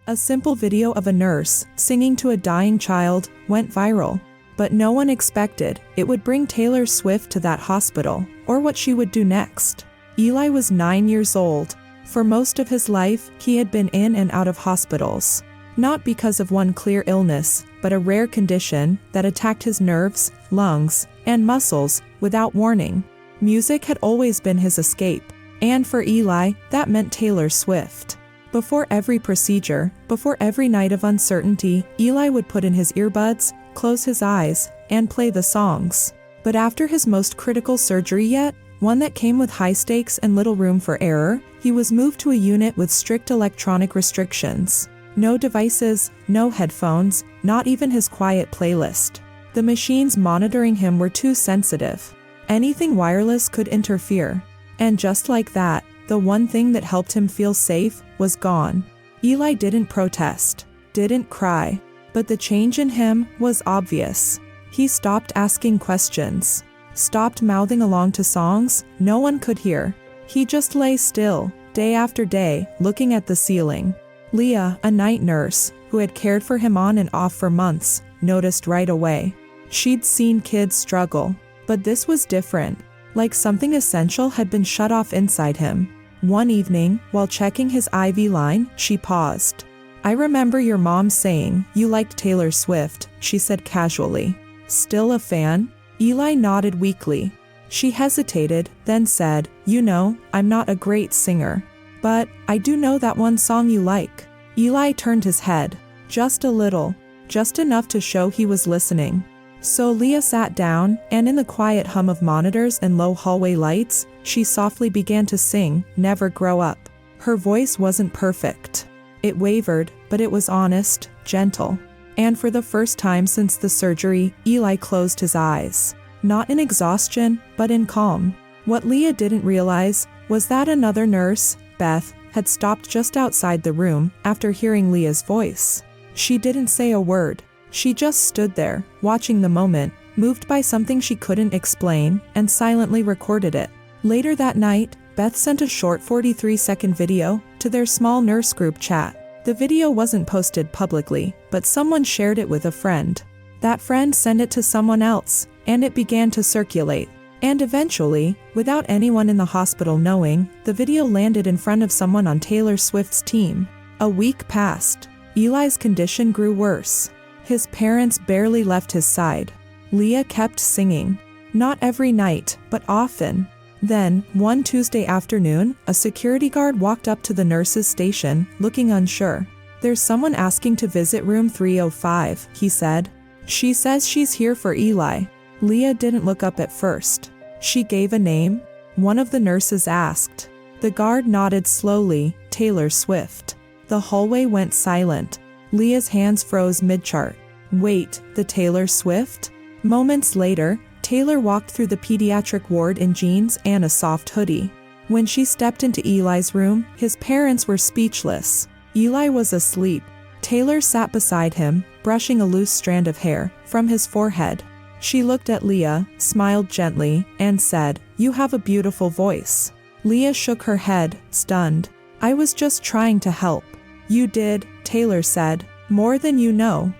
A simple video of a nurse singing to a dying child went viral. But no one expected it would bring Taylor Swift to that hospital, or what she would do next. Eli was 9 years old. For most of his life, he had been in and out of hospitals. Not because of one clear illness, but a rare condition that attacked his nerves, lungs, and muscles without warning. Music had always been his escape. And for Eli, that meant Taylor Swift. Before every procedure, before every night of uncertainty, Eli would put in his earbuds, close his eyes, and play the songs. But after his most critical surgery yet, one that came with high stakes and little room for error, he was moved to a unit with strict electronic restrictions. No devices, no headphones, not even his quiet playlist. The machines monitoring him were too sensitive. Anything wireless could interfere. And just like that, the one thing that helped him feel safe was gone. Eli didn't protest, didn't cry, but the change in him was obvious. He stopped asking questions, stopped mouthing along to songs no one could hear. He just lay still, day after day, looking at the ceiling. Leah, a night nurse, who had cared for him on and off for months, noticed right away. She'd seen kids struggle, but this was different. Like something essential had been shut off inside him. One evening, while checking his IV line, she paused. "I remember your mom saying you liked Taylor Swift," she said casually. "Still a fan?" Eli nodded weakly. She hesitated, then said, "You know, I'm not a great singer. But I do know that one song you like." Eli turned his head. Just a little. Just enough to show he was listening. So Leah sat down, and in the quiet hum of monitors and low hallway lights, she softly began to sing, "Never Grow Up." Her voice wasn't perfect. It wavered, but it was honest, gentle. And for the first time since the surgery, Eli closed his eyes. Not in exhaustion, but in calm. What Leah didn't realize was that another nurse, Beth, had stopped just outside the room after hearing Leah's voice. She didn't say a word. She just stood there, watching the moment, moved by something she couldn't explain, and silently recorded it. Later that night, Beth sent a short 43-second video to their small nurse group chat. The video wasn't posted publicly, but someone shared it with a friend. That friend sent it to someone else, and it began to circulate. And eventually, without anyone in the hospital knowing, the video landed in front of someone on Taylor Swift's team. A week passed. Eli's condition grew worse. His parents barely left his side. Leah kept singing. Not every night, but often. Then, one Tuesday afternoon, a security guard walked up to the nurse's station, looking unsure. "There's someone asking to visit room 305, he said. "She says she's here for Eli." Leah didn't look up at first. "She gave a name?" one of the nurses asked. The guard nodded slowly, "Taylor Swift." The hallway went silent. Leah's hands froze mid-chart. Wait, the Taylor Swift? Moments later, Taylor walked through the pediatric ward in jeans and a soft hoodie. When she stepped into Eli's room, his parents were speechless. Eli was asleep. Taylor sat beside him, brushing a loose strand of hair from his forehead. She looked at Leah, smiled gently, and said, "You have a beautiful voice." Leah shook her head, stunned. "I was just trying to help." "You did," Taylor said, "more than you know."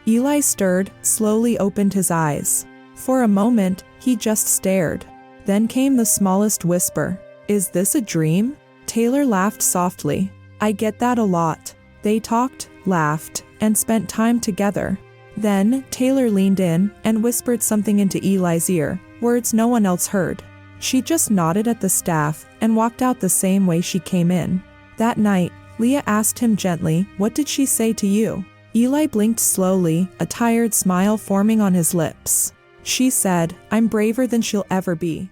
Eli stirred, slowly opened his eyes. For a moment, he just stared. Then came the smallest whisper. "Is this a dream?" Taylor laughed softly. "I get that a lot." They talked, laughed, and spent time together. Then, Taylor leaned in and whispered something into Eli's ear, words no one else heard. She just nodded at the staff and walked out the same way she came in. That night, Leah asked him gently, "What did she say to you?" Eli blinked slowly, a tired smile forming on his lips. "She said, I'm braver than she'll ever be."